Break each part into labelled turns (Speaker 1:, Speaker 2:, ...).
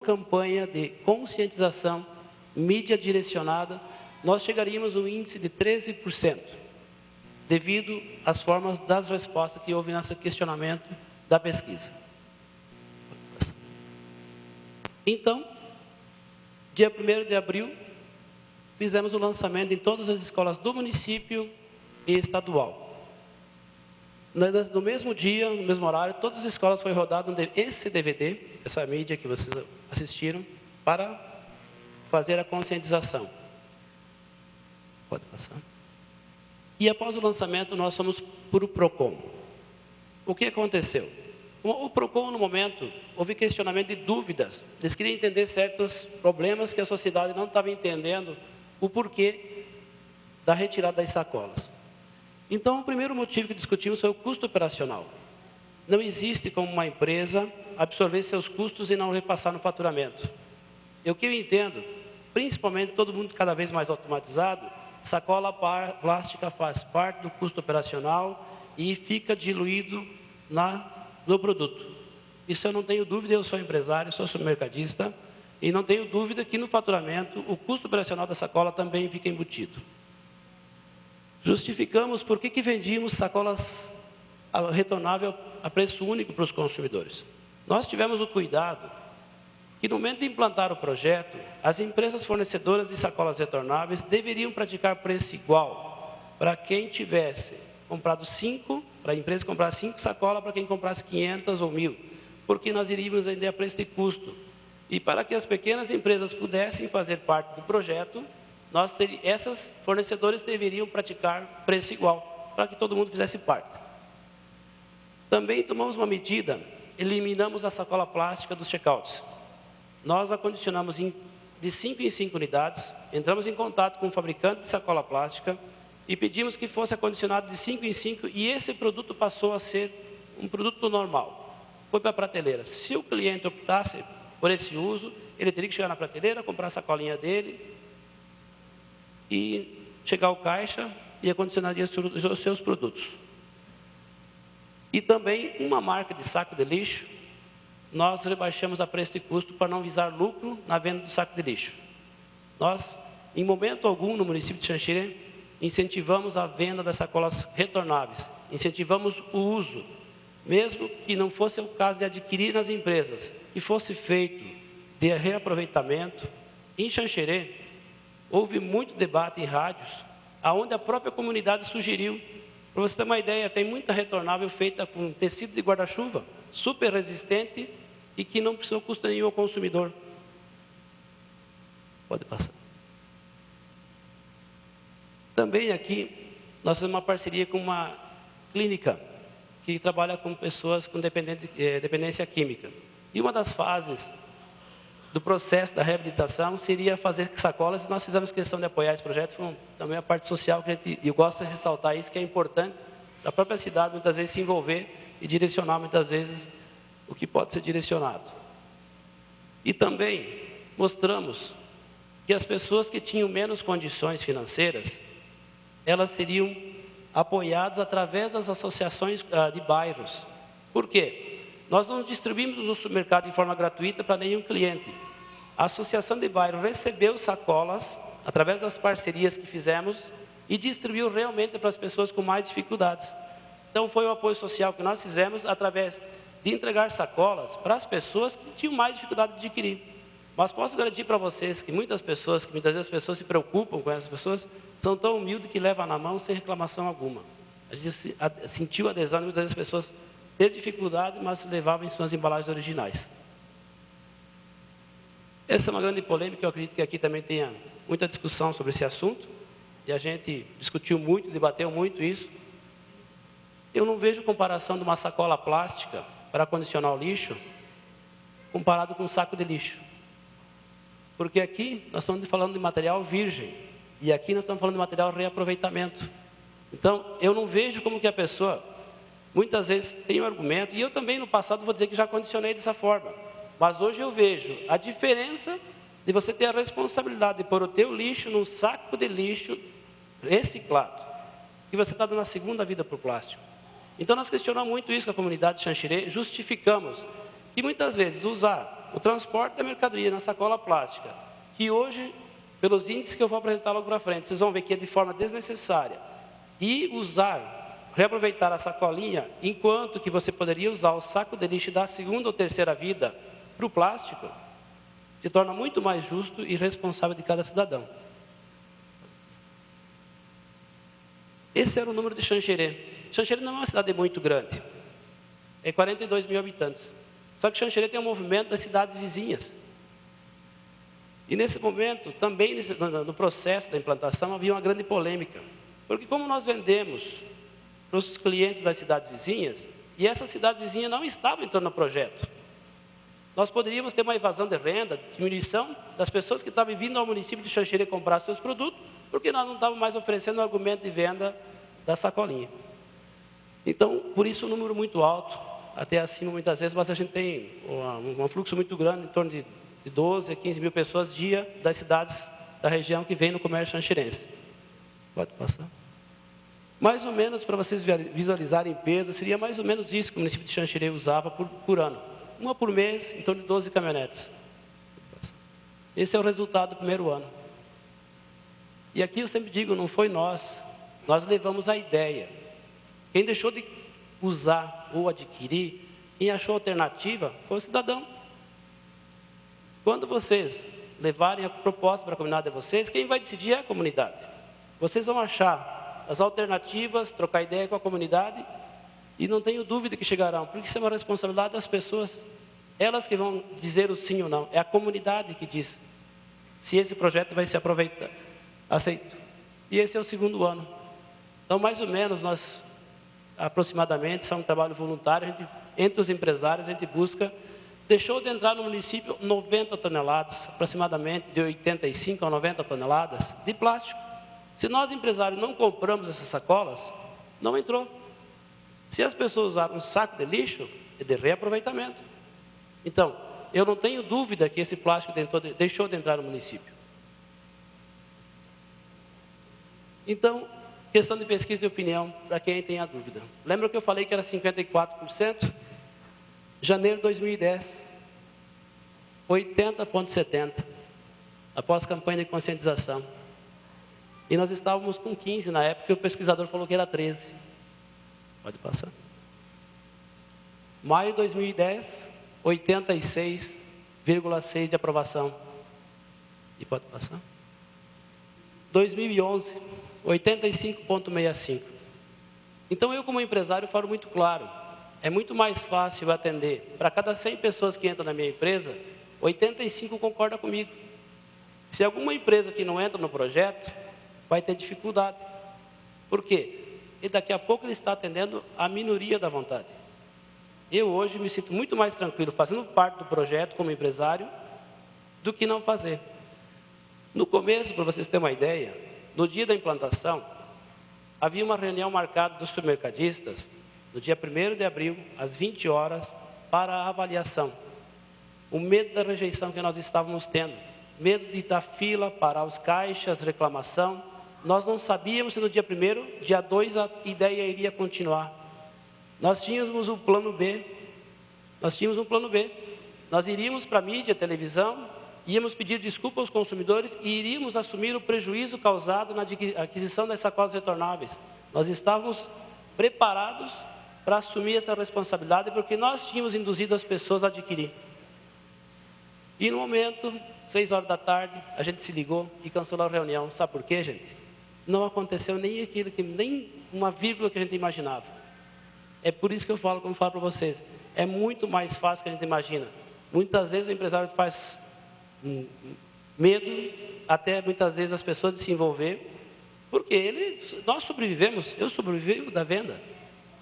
Speaker 1: campanha de conscientização, mídia direcionada, nós chegaríamos a um índice de 13%, devido às formas das respostas que houve nesse questionamento da pesquisa. Então, dia 1º de abril, fizemos o lançamento em todas as escolas do município e estadual. No mesmo dia, no mesmo horário, todas as escolas foi rodado esse DVD, essa mídia que vocês assistiram, para fazer a conscientização. Pode passar. E após o lançamento, nós fomos para o PROCON. O que aconteceu? O PROCON, no momento, houve questionamento de dúvidas. Eles queriam entender certos problemas que a sociedade não estava entendendo, o porquê da retirada das sacolas. Então, o primeiro motivo que discutimos foi o custo operacional. Não existe como uma empresa absorver seus custos e não repassar no faturamento. O que eu entendo, principalmente todo mundo cada vez mais automatizado, sacola plástica faz parte do custo operacional e fica diluído no produto. Isso eu não tenho dúvida, eu sou empresário, sou supermercadista, e não tenho dúvida que no faturamento o custo operacional da sacola também fica embutido. Justificamos por que vendíamos sacolas retornáveis a preço único para os consumidores. Nós tivemos o cuidado que no momento de implantar o projeto, as empresas fornecedoras de sacolas retornáveis deveriam praticar preço igual para quem tivesse comprado 5, para a empresa comprar 5 sacolas, para quem comprasse 500 ou 1.000, porque nós iríamos vender a preço de custo. E para que as pequenas empresas pudessem fazer parte do projeto, essas fornecedoras deveriam praticar preço igual, para que todo mundo fizesse parte. Também tomamos uma medida, eliminamos a sacola plástica dos checkouts. Nós acondicionamos de 5 em 5 unidades, entramos em contato com o fabricante de sacola plástica e pedimos que fosse acondicionado de 5 em 5 e esse produto passou a ser um produto normal. Foi para a prateleira. Se o cliente optasse por esse uso, ele teria que chegar na prateleira, comprar a sacolinha dele e chegar ao caixa e acondicionaria os seus produtos. E também uma marca de saco de lixo, nós rebaixamos a preço de custo para não visar lucro na venda do saco de lixo. Nós, em momento algum, no município de Xanxerê, incentivamos a venda das sacolas retornáveis, incentivamos o uso, mesmo que não fosse o caso de adquirir nas empresas, que fosse feito de reaproveitamento. Em Xanxerê, houve muito debate em rádios, onde a própria comunidade sugeriu. Para você ter uma ideia, tem muita retornável feita com tecido de guarda-chuva, super resistente e que não precisou custo nenhum ao consumidor. Pode passar. Também aqui, nós temos uma parceria com uma clínica que trabalha com pessoas com dependência química. E uma das fases do processo da reabilitação seria fazer sacolas, e nós fizemos questão de apoiar esse projeto, foi também a parte social, que eu gosto de ressaltar isso, que é importante da própria cidade, muitas vezes, se envolver e direcionar, muitas vezes, o que pode ser direcionado. E também mostramos que as pessoas que tinham menos condições financeiras, elas seriam apoiadas através das associações de bairros. Por quê? Nós não distribuímos o supermercado de forma gratuita para nenhum cliente. A associação de bairro recebeu sacolas, através das parcerias que fizemos, e distribuiu realmente para as pessoas com mais dificuldades. Então, foi o apoio social que nós fizemos através de entregar sacolas para as pessoas que tinham mais dificuldade de adquirir. Mas posso garantir para vocês que muitas vezes as pessoas se preocupam com essas pessoas, são tão humildes que levam na mão sem reclamação alguma. A gente sentiu a adesão de muitas vezes as pessoas ter dificuldade, mas levavam em suas embalagens originais. Essa é uma grande polêmica, eu acredito que aqui também tenha muita discussão sobre esse assunto, e a gente discutiu muito, debateu muito isso. Eu não vejo comparação de uma sacola plástica para acondicionar o lixo, comparado com um saco de lixo. Porque aqui nós estamos falando de material virgem, e aqui nós estamos falando de material reaproveitamento. Então, eu não vejo como que a pessoa, muitas vezes, tem um argumento, e eu também no passado vou dizer que já condicionei dessa forma, mas hoje eu vejo a diferença de você ter a responsabilidade de pôr o teu lixo num saco de lixo reciclado, e você está dando a segunda vida para o plástico. Então, nós questionamos muito isso com a comunidade de Xanxerê, justificamos que muitas vezes usar o transporte da mercadoria na sacola plástica, que hoje, pelos índices que eu vou apresentar logo para frente, vocês vão ver que é de forma desnecessária, e reaproveitar a sacolinha, enquanto que você poderia usar o saco de lixo e dar a segunda ou terceira vida para o plástico, se torna muito mais justo e responsável de cada cidadão. Esse era o número de Xanxerê. Xanxerê não é uma cidade muito grande, é 42 mil habitantes. Só que Xanxerê tem um movimento das cidades vizinhas. E nesse momento, também no processo da implantação, havia uma grande polêmica. Porque como nós vendemos para os clientes das cidades vizinhas, e essas cidades vizinhas não estavam entrando no projeto, nós poderíamos ter uma evasão de renda, diminuição das pessoas que estavam vindo ao município de Xanxerê comprar seus produtos, porque nós não estávamos mais oferecendo o argumento de venda da sacolinha. Então, por isso um número muito alto, até acima muitas vezes, mas a gente tem um fluxo muito grande, em torno de 12 a 15 mil pessoas dia das cidades da região que vem no comércio xanxerense. Pode passar. Mais ou menos, para vocês visualizarem peso, seria mais ou menos isso que o município de Xanxerê usava por ano. Uma por mês, em torno de 12 caminhonetes. Esse é o resultado do primeiro ano. E aqui eu sempre digo, não foi nós levamos a ideia. Quem deixou de usar ou adquirir, quem achou alternativa, foi o cidadão. Quando vocês levarem a proposta para a comunidade de vocês, quem vai decidir é a comunidade. Vocês vão achar as alternativas, trocar ideia com a comunidade, e não tenho dúvida que chegarão, porque isso é uma responsabilidade das pessoas. Elas que vão dizer o sim ou não, é a comunidade que diz se esse projeto vai ser aceito. E esse é o segundo ano. Então, mais ou menos, nós, aproximadamente, isso é um trabalho voluntário, entre os empresários, a gente busca, deixou de entrar no município 90 toneladas, aproximadamente de 85 a 90 toneladas de plástico. Se nós, empresários, não compramos essas sacolas, não entrou. Se as pessoas usaram um saco de lixo, é de reaproveitamento. Então, eu não tenho dúvida que esse plástico deixou de entrar no município. Então, questão de pesquisa e opinião, para quem tem a dúvida. Lembra que eu falei que era 54%? Janeiro de 2010, 80,70%, após campanha de conscientização. E nós estávamos com 15% na época, e o pesquisador falou que era 13%. Pode passar. Maio de 2010, 86,6% de aprovação. E pode passar. 2011, 85,65%. Então, eu como empresário falo muito claro, é muito mais fácil atender, para cada 100 pessoas que entram na minha empresa, 85 concordam comigo. Se alguma empresa que não entra no projeto, vai ter dificuldade. Por quê? E daqui a pouco ele está atendendo a minoria da vontade. Eu hoje me sinto muito mais tranquilo fazendo parte do projeto como empresário, do que não fazer. No começo, para vocês terem uma ideia, no dia da implantação, havia uma reunião marcada dos supermercadistas, no dia 1º de abril, às 20 horas, para a avaliação. O medo da rejeição que nós estávamos tendo, medo de dar fila, parar os caixas, reclamação. Nós não sabíamos se no dia 1º, dia 2, a ideia iria continuar. Nós tínhamos um plano B. Nós iríamos para a mídia, televisão, íamos pedir desculpa aos consumidores e iríamos assumir o prejuízo causado na aquisição das sacolas retornáveis. Nós estávamos preparados para assumir essa responsabilidade, porque nós tínhamos induzido as pessoas a adquirir. E no momento, 6 horas da tarde, a gente se ligou e cancelou a reunião. Sabe por quê, gente? Não aconteceu nem uma vírgula que a gente imaginava. É por isso que eu falo, como eu falo para vocês, é muito mais fácil do que a gente imagina. Muitas vezes o empresário faz medo, até muitas vezes as pessoas de se envolver, porque nós sobrevivemos, eu sobrevivo da venda.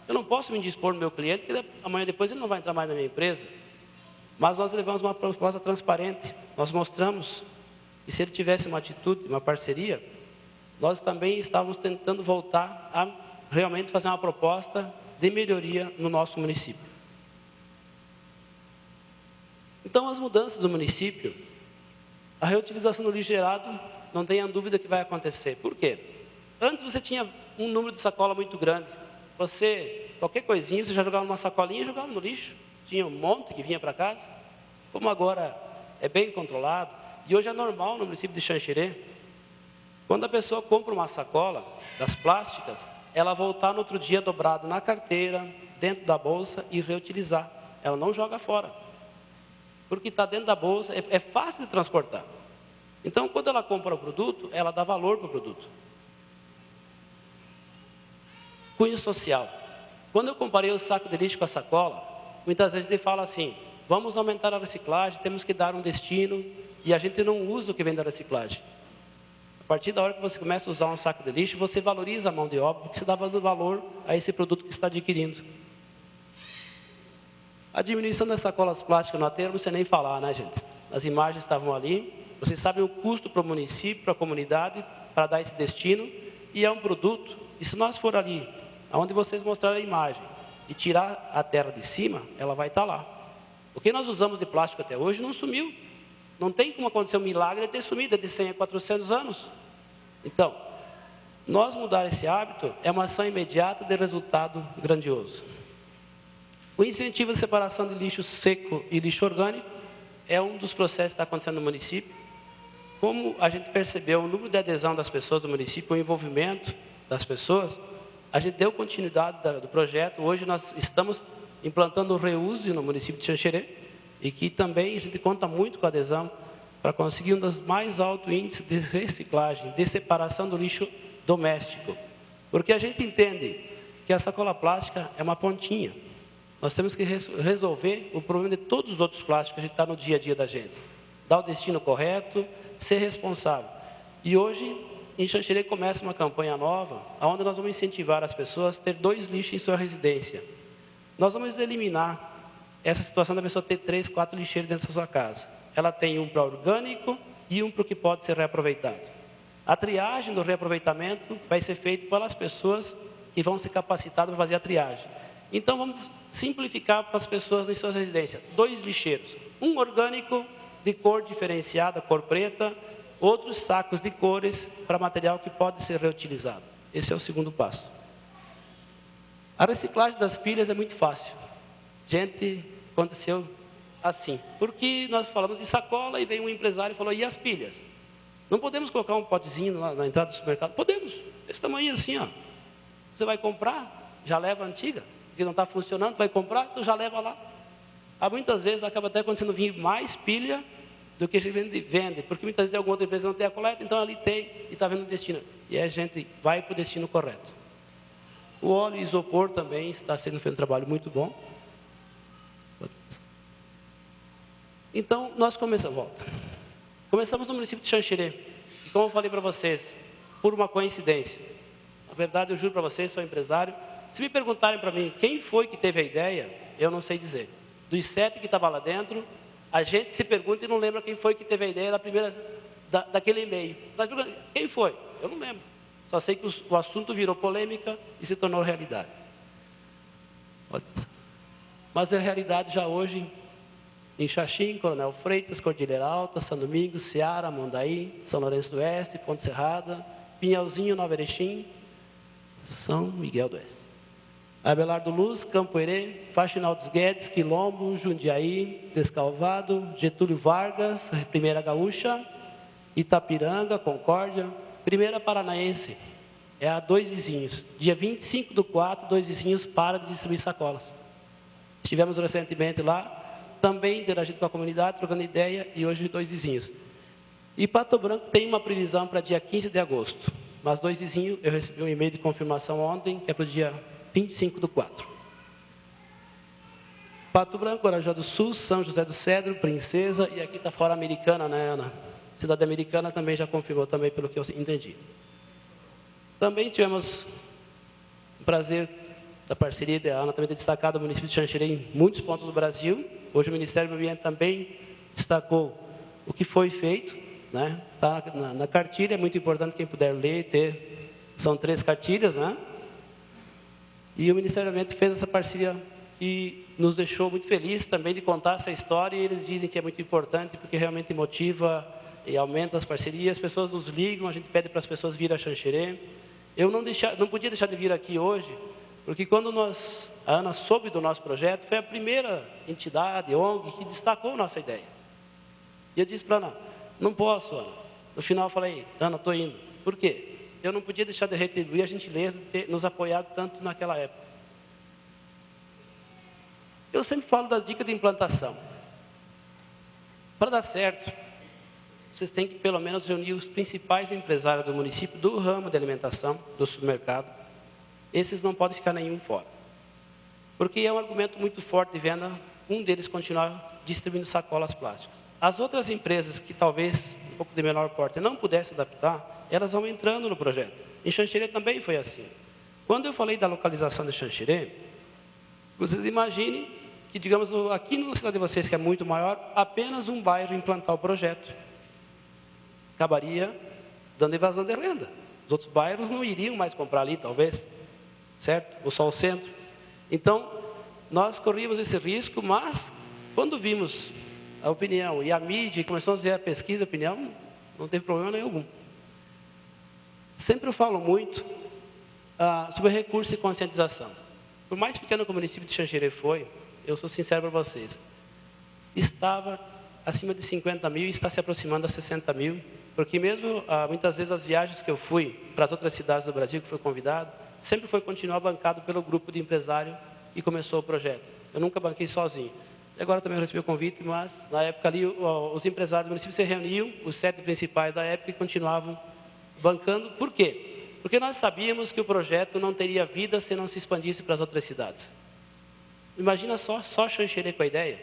Speaker 1: Eu não posso me indispor no meu cliente, que amanhã depois ele não vai entrar mais na minha empresa. Mas nós levamos uma proposta transparente, nós mostramos, e se ele tivesse uma atitude, uma parceria, nós também estávamos tentando voltar a realmente fazer uma proposta de melhoria no nosso município. Então, as mudanças do município, a reutilização do lixo gerado, não tenha dúvida que vai acontecer. Por quê? Antes você tinha um número de sacola muito grande. Qualquer coisinha, você já jogava numa sacolinha e jogava no lixo. Tinha um monte que vinha para casa. como agora é bem controlado, e hoje é normal no município de Xanxerê, quando a pessoa compra uma sacola das plásticas, ela voltar no outro dia dobrado na carteira, dentro da bolsa e reutilizar. Ela não joga fora, porque está dentro da bolsa, é fácil de transportar. Então, quando ela compra o produto, ela dá valor para o produto. Cunho social. Quando eu comparei o saco de lixo com a sacola, muitas vezes a gente fala assim, vamos aumentar a reciclagem, temos que dar um destino, e a gente não usa o que vem da reciclagem. A partir da hora que você começa a usar um saco de lixo, você valoriza a mão de obra, porque você dá valor a esse produto que você está adquirindo. A diminuição das sacolas plásticas no aterro, não precisa nem falar, né, gente? As imagens estavam ali, vocês sabem o custo para o município, para a comunidade, para dar esse destino, e é um produto, e se nós for ali, onde vocês mostraram a imagem, e tirar a terra de cima, ela vai estar lá. O que nós usamos de plástico até hoje não sumiu. Não tem como acontecer um milagre de ter sumido de 100 a 400 anos. Então, nós mudar esse hábito é uma ação imediata de resultado grandioso. O incentivo de separação de lixo seco e lixo orgânico é um dos processos que está acontecendo no município. Como a gente percebeu o número de adesão das pessoas do município, o envolvimento das pessoas, a gente deu continuidade do projeto. Hoje nós estamos implantando o reuse no município de Xanxerê, e que também a gente conta muito com a adesão para conseguir um dos mais altos índices de reciclagem, de separação do lixo doméstico. Porque a gente entende que a sacola plástica é uma pontinha. Nós temos que resolver o problema de todos os outros plásticos que a gente está no dia a dia da gente. Dar o destino correto, ser responsável. E hoje, em Xanxerê, começa uma campanha nova, onde nós vamos incentivar as pessoas a ter 2 lixos em sua residência. Nós vamos eliminar essa situação da pessoa ter 3, 4 lixeiros dentro da sua casa. Ela tem um para orgânico e um para o que pode ser reaproveitado. A triagem do reaproveitamento vai ser feita pelas pessoas que vão ser capacitadas para fazer a triagem. Então, vamos simplificar para as pessoas em suas residências. 2 lixeiros, um orgânico de cor diferenciada, cor preta, outros sacos de cores para material que pode ser reutilizado. Esse é o segundo passo. A reciclagem das pilhas é muito fácil. Gente, aconteceu assim. Porque nós falamos de sacola e veio um empresário e falou, e as pilhas? Não podemos colocar um potezinho lá na entrada do supermercado? Podemos, esse tamanho assim, ó. Você vai comprar, já leva a antiga, que não está funcionando, vai comprar, então já leva lá. Muitas vezes acaba até acontecendo vir mais pilha do que a gente vende, porque muitas vezes alguma outra empresa não tem a coleta, então ali tem e está vendo o destino. E a gente vai para o destino correto. O óleo isopor também está sendo feito um trabalho muito bom. Então, nós começamos no município de Xanxerê. E como eu falei para vocês, por uma coincidência. Na verdade, eu juro para vocês, sou empresário. Se me perguntarem para mim quem foi que teve a ideia, eu não sei dizer. Dos 7 que estavam lá dentro, a gente se pergunta e não lembra quem foi que teve a ideia daquele e-mail. Nós perguntamos, quem foi? Eu não lembro. Só sei que o assunto virou polêmica e se tornou realidade. Mas é realidade já hoje em Xaxim, Coronel Freitas, Cordilheira Alta, São Domingos, Ceará, Mondaí, São Lourenço do Oeste, Ponte Serrada, Pinhalzinho, Nova Erechim, São Miguel do Oeste. Abelardo Luz, Campo Herê, Faxinal dos Guedes, Quilombo, Jundiaí, Descalvado, Getúlio Vargas, Primeira Gaúcha, Itapiranga, Concórdia, Primeira Paranaense. É a 2 vizinhos. Dia 25/4, 2 vizinhos para de distribuir sacolas. Estivemos recentemente lá, também interagindo com a comunidade, trocando ideia, e hoje 2 vizinhos. E Pato Branco tem uma previsão para dia 15 de agosto. Mas 2 vizinhos, eu recebi um e-mail de confirmação ontem, que é para o dia 25/4. Pato Branco, Arajá do Sul, São José do Cedro, Princesa, e aqui está fora Americana, né, Ana? Cidade Americana também já confirmou, também pelo que eu entendi. Também tivemos o prazer da parceria da Ana, também ter destacado o município de Xanxerê em muitos pontos do Brasil. Hoje o Ministério do Meio Ambiente também destacou o que foi feito, né? Está na cartilha, é muito importante quem puder ler, ter. São 3 cartilhas, né? E o Ministério do Meio Ambiente fez essa parceria e nos deixou muito felizes também de contar essa história, e eles dizem que é muito importante porque realmente motiva e aumenta as parcerias. As pessoas nos ligam, a gente pede para as pessoas virem a Xanxerê. Eu não podia deixar de vir aqui hoje, Porque quando a Ana soube do nosso projeto, foi a primeira entidade, ONG, que destacou nossa ideia. E eu disse para Ana, não posso, Ana. No final eu falei, Ana, estou indo. Por quê? Eu não podia deixar de retribuir a gentileza de ter nos apoiado tanto naquela época. Eu sempre falo das dicas de implantação. Para dar certo, vocês têm que pelo menos reunir os principais empresários do município, do ramo de alimentação, do supermercado. Esses não podem ficar nenhum fora. Porque é um argumento muito forte de venda, um deles continuar distribuindo sacolas plásticas. As outras empresas que talvez, um pouco de menor porte, não pudessem adaptar, elas vão entrando no projeto. Em Xanxerê também foi assim. Quando eu falei da localização de Xanxerê, vocês imaginem que, digamos, aqui na cidade de vocês, que é muito maior, apenas um bairro implantar o projeto acabaria dando evasão de renda. Os outros bairros não iriam mais comprar ali, talvez, certo? Ou só o centro. Então, nós corríamos esse risco, mas quando vimos a opinião e a mídia, e começamos a ver a pesquisa, a opinião, não teve problema nenhum. Sempre eu falo muito sobre recurso e conscientização. Por mais pequeno que o município de Xanxerê foi, eu sou sincero para vocês, estava acima de 50 mil e está se aproximando a 60 mil, porque mesmo muitas vezes as viagens que eu fui para as outras cidades do Brasil que fui convidado, sempre foi continuar bancado pelo grupo de empresário que começou o projeto. Eu nunca banquei sozinho. E agora também recebi o convite, mas na época ali os empresários do município se reuniam, os 7 principais da época, e continuavam bancando. Por quê? Porque nós sabíamos que o projeto não teria vida se não se expandisse para as outras cidades. Imagina só Xanxerê com a ideia,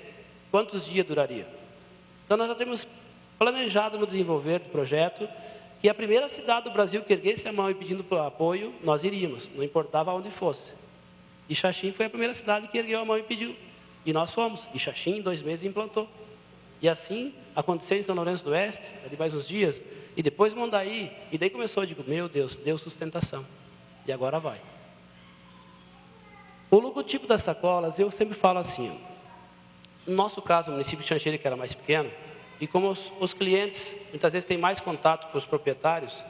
Speaker 1: quantos dias duraria? Então nós já temos planejado no desenvolver do projeto que a primeira cidade do Brasil que erguesse a mão e pedindo apoio, nós iríamos, não importava onde fosse. E Xaxim foi a primeira cidade que ergueu a mão e pediu. E nós fomos. E Xaxim, em 2 meses, implantou. E assim aconteceu em São Lourenço do Oeste, ali mais uns dias, e depois Mondaí. E daí começou, eu digo, meu Deus, deu sustentação. E agora vai. O logotipo das sacolas, eu sempre falo assim, no nosso caso, o município de Xanxerê, que era mais pequeno, e como os clientes, muitas vezes, têm mais contato com os proprietários,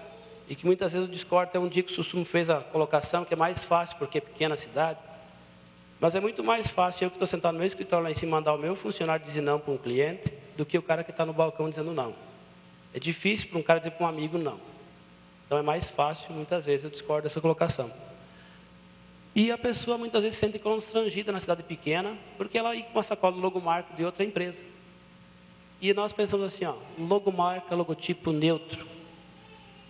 Speaker 1: e que muitas vezes o Discord é um dia que o Susumo fez a colocação, que é mais fácil, porque é pequena cidade, mas é muito mais fácil eu que estou sentado no meu escritório lá em cima, mandar o meu funcionário dizer não para um cliente, do que o cara que está no balcão dizendo não. É difícil para um cara dizer para um amigo não. Então é mais fácil, muitas vezes, eu discordo dessa colocação. E a pessoa muitas vezes se sente constrangida na cidade pequena, porque ela ia com uma sacola do logomarca de outra empresa. E nós pensamos assim, logomarca, logotipo neutro,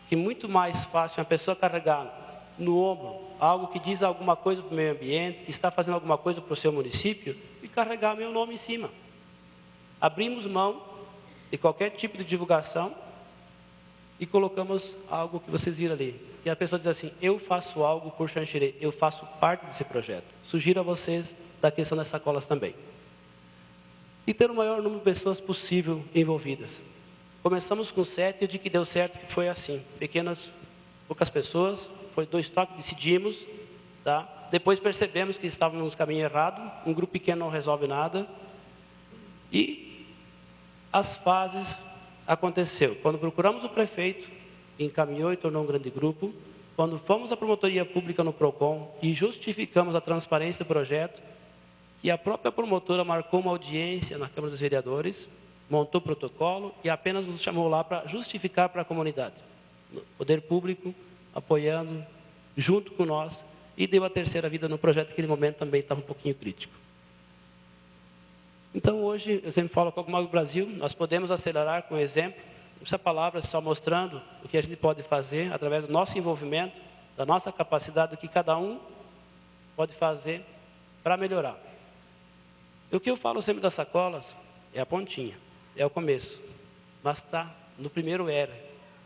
Speaker 1: que muito mais fácil uma pessoa carregar no ombro algo que diz alguma coisa para o meio ambiente, que está fazendo alguma coisa para o seu município, e carregar meu nome em cima. Abrimos mão de qualquer tipo de divulgação e colocamos algo que vocês viram ali. E a pessoa diz assim, eu faço algo por Xanxerê, eu faço parte desse projeto. Sugiro a vocês da questão das sacolas também. E ter o maior número de pessoas possível envolvidas. Começamos com 7, eu digo que deu certo, que foi assim. Poucas pessoas, foi 2 toques, decidimos. Tá? Depois percebemos que estávamos no caminho errado, um grupo pequeno não resolve nada. E as fases aconteceu. Quando procuramos o prefeito, encaminhou e tornou um grande grupo. Quando fomos à promotoria pública no PROCON e justificamos a transparência do projeto, e a própria promotora marcou uma audiência na Câmara dos Vereadores, montou protocolo e apenas nos chamou lá para justificar para a comunidade. O poder público apoiando, junto com nós, e deu a terceira vida no projeto, que naquele momento também estava um pouquinho crítico. Então hoje, eu sempre falo com o Agro Brasil, nós podemos acelerar com exemplo, essa palavra só mostrando o que a gente pode fazer através do nosso envolvimento, da nossa capacidade, do que cada um pode fazer para melhorar. O que eu falo sempre das sacolas é a pontinha, é o começo. Mas está no primeiro era,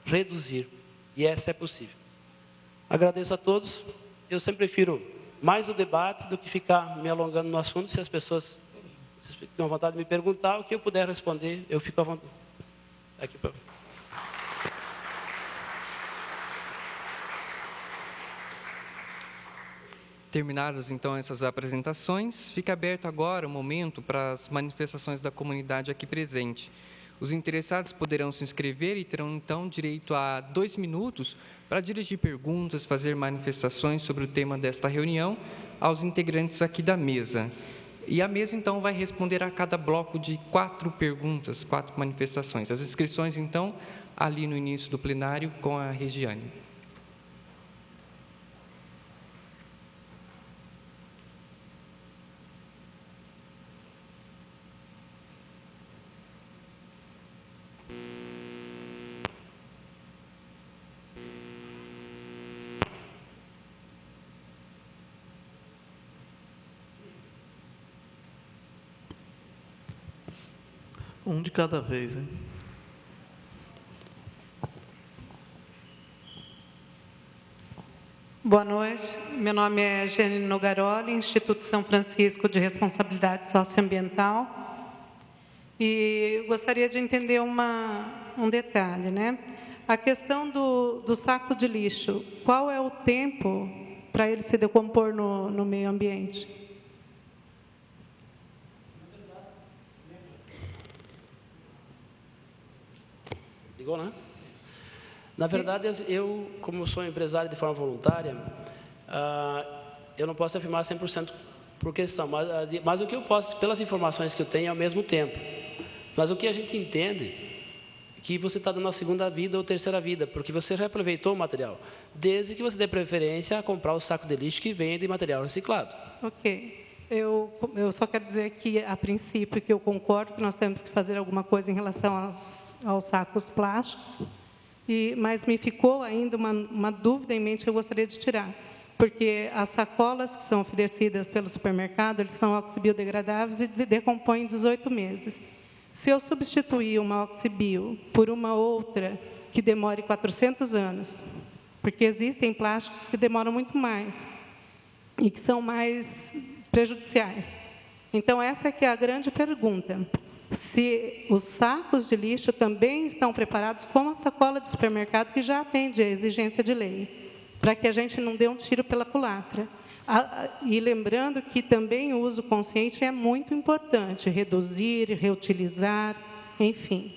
Speaker 1: reduzir. E essa é possível. Agradeço a todos. Eu sempre prefiro mais o debate do que ficar me alongando no assunto. Se as pessoas ficam à vontade de me perguntar, o que eu puder responder, eu fico à vontade. Aqui para...
Speaker 2: Terminadas, então, essas apresentações, fica aberto agora o momento para as manifestações da comunidade aqui presente. Os interessados poderão se inscrever e terão, então, direito a 2 minutos para dirigir perguntas, fazer manifestações sobre o tema desta reunião aos integrantes aqui da mesa. E a mesa, então, vai responder a cada bloco de 4 perguntas, 4 manifestações. As inscrições, então, ali no início do plenário, com a Regiane.
Speaker 3: Um de cada vez, hein?
Speaker 4: Boa noite, meu nome é Janine Nogaroli, Instituto São Francisco de Responsabilidade Socioambiental. E gostaria de entender um detalhe, né? A questão do saco de lixo, qual é o tempo para ele se decompor no meio ambiente?
Speaker 1: Ligou, né? Na verdade, eu, como sou empresário de forma voluntária, eu não posso afirmar 100% por questão, mas o que eu posso, pelas informações que eu tenho, é ao mesmo tempo. Mas o que a gente entende é que você está dando a segunda vida ou terceira vida, porque você reaproveitou o material, desde que você dê preferência a comprar o saco de lixo que vem de material reciclado.
Speaker 4: Ok. Eu só quero dizer que, a princípio, que eu concordo que nós temos que fazer alguma coisa em relação aos sacos plásticos, mas me ficou ainda uma dúvida em mente que eu gostaria de tirar, porque as sacolas que são oferecidas pelo supermercado, eles são oxibiodegradáveis e decompõem em 18 meses. Se eu substituir uma oxibio por uma outra que demore 400 anos, porque existem plásticos que demoram muito mais e que são mais prejudiciais. Então, essa é que é a grande pergunta. Se os sacos de lixo também estão preparados como a sacola de supermercado, que já atende à exigência de lei, para que a gente não dê um tiro pela culatra. E lembrando que também o uso consciente é muito importante, reduzir, reutilizar, enfim.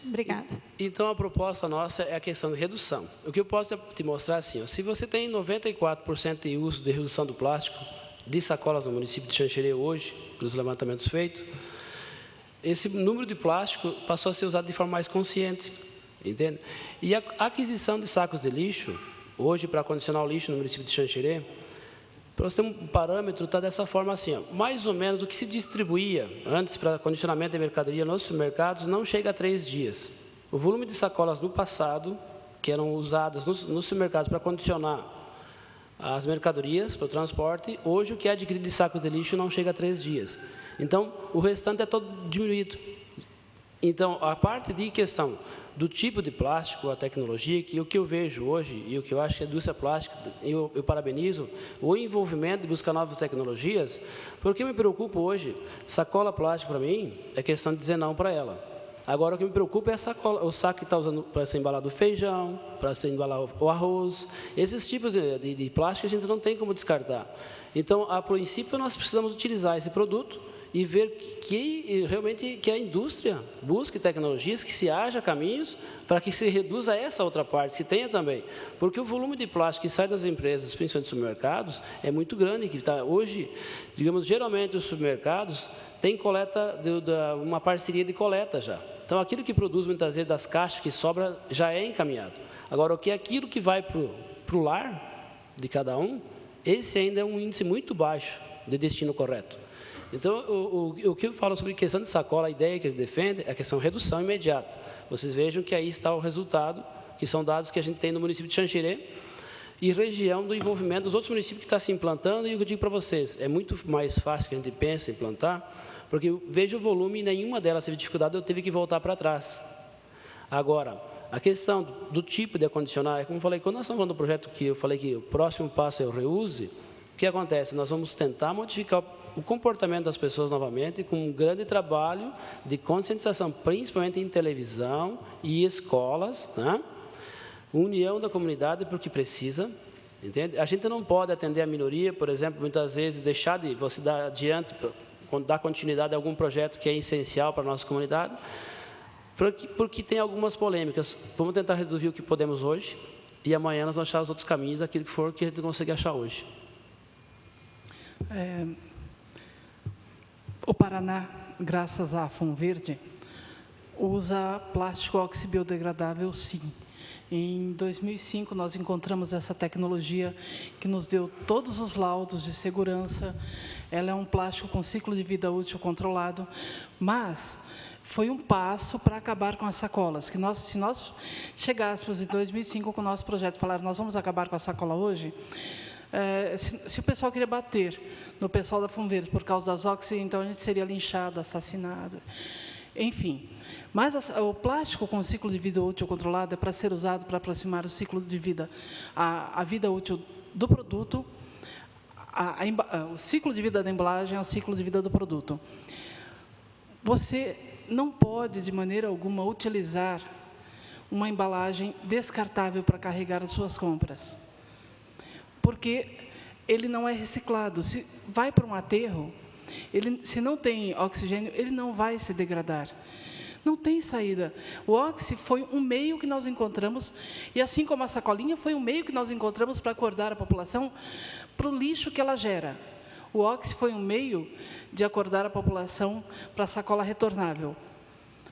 Speaker 4: Obrigada.
Speaker 1: Então, a proposta nossa é a questão de redução. O que eu posso te mostrar assim, ó, se você tem 94% de uso de redução do plástico de sacolas no município de Xanxerê hoje, pelos levantamentos feitos, esse número de plástico passou a ser usado de forma mais consciente, entende? E a aquisição de sacos de lixo, hoje, para acondicionar o lixo no município de Xanxerê, para você ter um parâmetro, está dessa forma assim, ó, mais ou menos o que se distribuía antes para acondicionamento de mercadoria nos supermercados não chega a 3 dias. O volume de sacolas no passado, que eram usadas nos supermercados para acondicionar as mercadorias para o transporte, hoje o que é adquirido de sacos de lixo não chega a 3 dias. Então, o restante é todo diminuído. Então, a parte de questão do tipo de plástico, a tecnologia, que o que eu vejo hoje, e o que eu acho que a indústria plástica, eu parabenizo, o envolvimento de buscar novas tecnologias, porque me preocupa hoje, sacola plástica para mim, é questão de dizer não para ela. Agora, o que me preocupa é a sacola, o saco que está usando para ser embalado o feijão, para ser embalado o arroz. Esses tipos de plástico a gente não tem como descartar. Então, a princípio, nós precisamos utilizar esse produto e ver que realmente que a indústria busque tecnologias, que se haja caminhos para que se reduza essa outra parte, se tenha também. Porque o volume de plástico que sai das empresas, principalmente dos supermercados, é muito grande. Que tá, hoje, digamos, geralmente os supermercados têm coleta, uma parceria de coleta já. Então, aquilo que produz muitas vezes das caixas que sobra já é encaminhado. Agora, o que é aquilo que vai para o lar de cada um, esse ainda é um índice muito baixo de destino correto. Então, o que eu falo sobre questão de sacola, a ideia que ele defende é a questão de redução imediata. Vocês vejam que aí está o resultado, que são dados que a gente tem no município de Xanxerê e região do envolvimento dos outros municípios que estão se implantando. E o que eu digo para vocês, é muito mais fácil que a gente pensa em implantar, porque eu vejo o volume e nenhuma delas teve dificuldade, eu tive que voltar para trás. Agora, a questão do tipo de acondicionar, é como eu falei, quando nós estamos falando do projeto que eu falei que o próximo passo é o reuse, o que acontece? Nós vamos tentar modificar o comportamento das pessoas novamente com um grande trabalho de conscientização, principalmente em televisão e escolas, né? União da comunidade porque precisa, entende? A gente não pode atender a minoria, por exemplo, muitas vezes deixar de você dar adiante, dar continuidade a algum projeto que é essencial para a nossa comunidade, porque tem algumas polêmicas. Vamos tentar resolver o que podemos hoje e amanhã nós vamos achar os outros caminhos, aquilo que for que a gente consegue achar hoje.
Speaker 3: O Paraná, graças à FUNVERDE, usa plástico oxibiodegradável, sim. Em 2005, nós encontramos essa tecnologia que nos deu todos os laudos de segurança. Ela é um plástico com ciclo de vida útil controlado, mas foi um passo para acabar com as sacolas. Que se nós chegássemos em 2005 com o nosso projeto e falar, nós vamos acabar com a sacola hoje, se o pessoal queria bater no pessoal da FUNVERDE por causa das oxi, então a gente seria linchado, assassinado, enfim. Mas o plástico com ciclo de vida útil controlado é para ser usado para aproximar o ciclo de vida, a vida útil do produto, o ciclo de vida da embalagem ao ciclo de vida do produto. Você não pode, de maneira alguma, utilizar uma embalagem descartável para carregar as suas compras, porque ele não é reciclado. Se vai para um aterro, se não tem oxigênio, ele não vai se degradar. Não tem saída. O oxi foi um meio que nós encontramos, e assim como a sacolinha foi um meio que nós encontramos para acordar a população para o lixo que ela gera. O oxi foi um meio de acordar a população para a sacola retornável.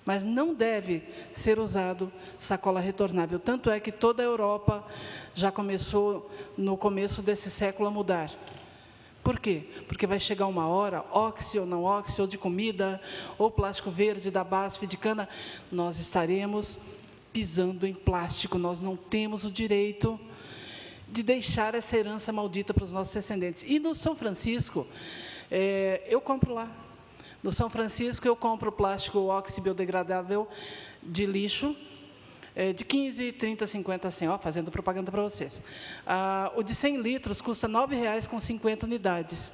Speaker 3: Mas não deve ser usado sacola retornável. Tanto é que toda a Europa já começou, no começo desse século, a mudar. Por quê? Porque vai chegar uma hora, oxi ou não oxi, ou de comida, ou plástico verde da BASF, de cana, nós estaremos pisando em plástico. Nós não temos o direito de deixar essa herança maldita para os nossos descendentes. E no São Francisco, eu compro lá. No São Francisco, eu compro plástico oxibiodegradável de lixo, de 15, 30, 50, 100, fazendo propaganda para vocês. O de 100 litros custa R$ 9,00 com 50 unidades.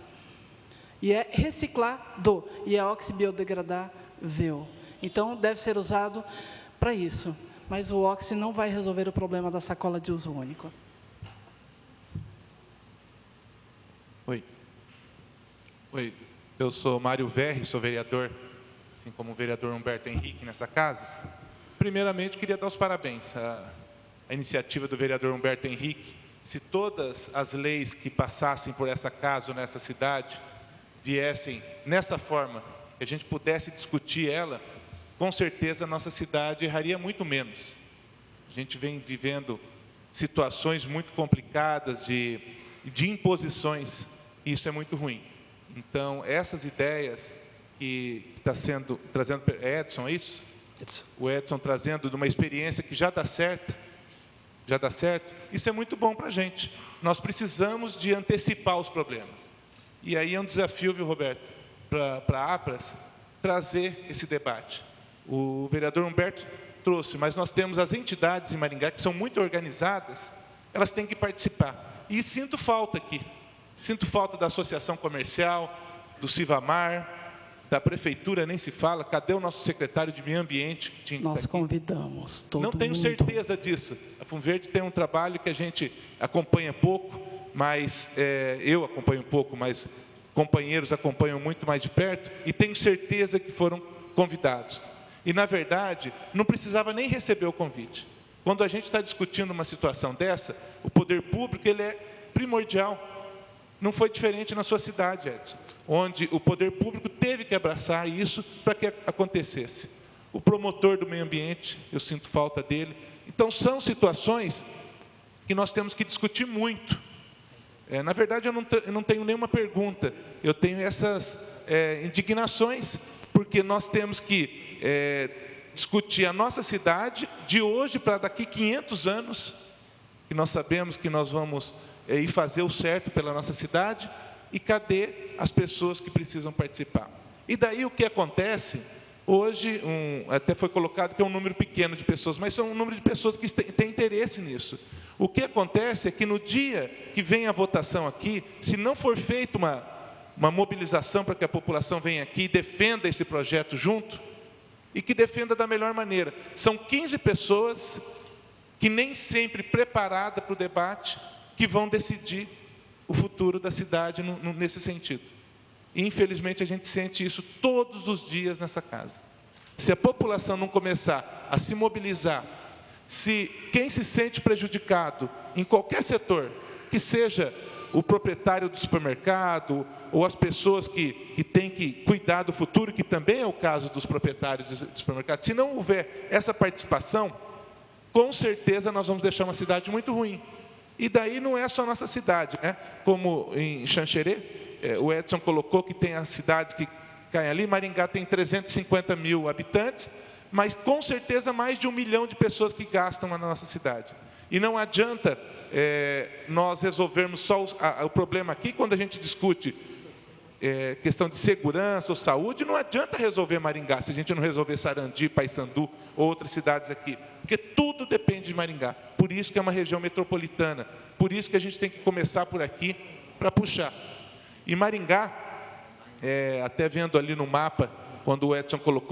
Speaker 3: E é reciclado, e é oxibiodegradável. Então, deve ser usado para isso. Mas o oxi não vai resolver o problema da sacola de uso único.
Speaker 5: Oi, eu sou Mário Verri, sou vereador, assim como o vereador Humberto Henrique nessa casa. Primeiramente, queria dar os parabéns à iniciativa do vereador Humberto Henrique. Se todas as leis que passassem por essa casa ou nessa cidade viessem nessa forma, que a gente pudesse discutir ela, com certeza a nossa cidade erraria muito menos. A gente vem vivendo situações muito complicadas de imposições, e isso é muito ruim. Então, essas ideias que está sendo, trazendo, Edson, é isso? O Edson trazendo de uma experiência que já dá certo, isso é muito bom para a gente. Nós precisamos de antecipar os problemas. E aí é um desafio, viu, Roberto, para a APRAS, trazer esse debate. O vereador Humberto trouxe, mas nós temos as entidades em Maringá que são muito organizadas, elas têm que participar. E sinto falta aqui. Sinto falta da associação comercial, do Civamar, da prefeitura, nem se fala. Cadê o nosso secretário de meio ambiente? Que tinha que
Speaker 3: Nós
Speaker 5: estar aqui?
Speaker 3: convidamos todo mundo.
Speaker 5: Não tenho certeza disso. A FUNVERDE tem um trabalho que a gente acompanha pouco, mas eu acompanho pouco, mas companheiros acompanham muito mais de perto, e tenho certeza que foram convidados. E, na verdade, não precisava nem receber o convite. Quando a gente está discutindo uma situação dessa, o poder público ele é primordial. Não foi diferente na sua cidade, Edson, onde o poder público teve que abraçar isso para que acontecesse. O promotor do meio ambiente, eu sinto falta dele. Então, são situações que nós temos que discutir muito. Na verdade, eu não tenho nenhuma pergunta, eu tenho essas indignações, porque nós temos que discutir a nossa cidade de hoje para daqui 500 anos, que nós sabemos que nós vamos e fazer o certo pela nossa cidade, e cadê as pessoas que precisam participar? E daí o que acontece, hoje, até foi colocado que é um número pequeno de pessoas, mas são um número de pessoas que têm interesse nisso. O que acontece é que no dia que vem a votação aqui, se não for feita uma mobilização para que a população venha aqui e defenda esse projeto junto, e que defenda da melhor maneira. São 15 pessoas que nem sempre preparadas para o debate, que vão decidir o futuro da cidade nesse sentido. E, infelizmente, a gente sente isso todos os dias nessa casa. Se a população não começar a se mobilizar, se quem se sente prejudicado em qualquer setor, que seja o proprietário do supermercado, ou as pessoas que têm que cuidar do futuro, que também é o caso dos proprietários do supermercado, se não houver essa participação, com certeza nós vamos deixar uma cidade muito ruim. E daí não é só a nossa cidade, né? Como em Xanxerê, o Edson colocou que tem as cidades que caem ali, Maringá tem 350 mil habitantes, mas com certeza mais de 1 milhão de pessoas que gastam na nossa cidade. E não adianta nós resolvermos só o problema aqui, quando a gente discute questão de segurança ou saúde, não adianta resolver Maringá, se a gente não resolver Sarandi, Paissandu, ou outras cidades aqui. Porque tudo depende de Maringá. Por isso que é uma região metropolitana. Por isso que a gente tem que começar por aqui para puxar. E Maringá, até vendo ali no mapa, quando o Edson colocou,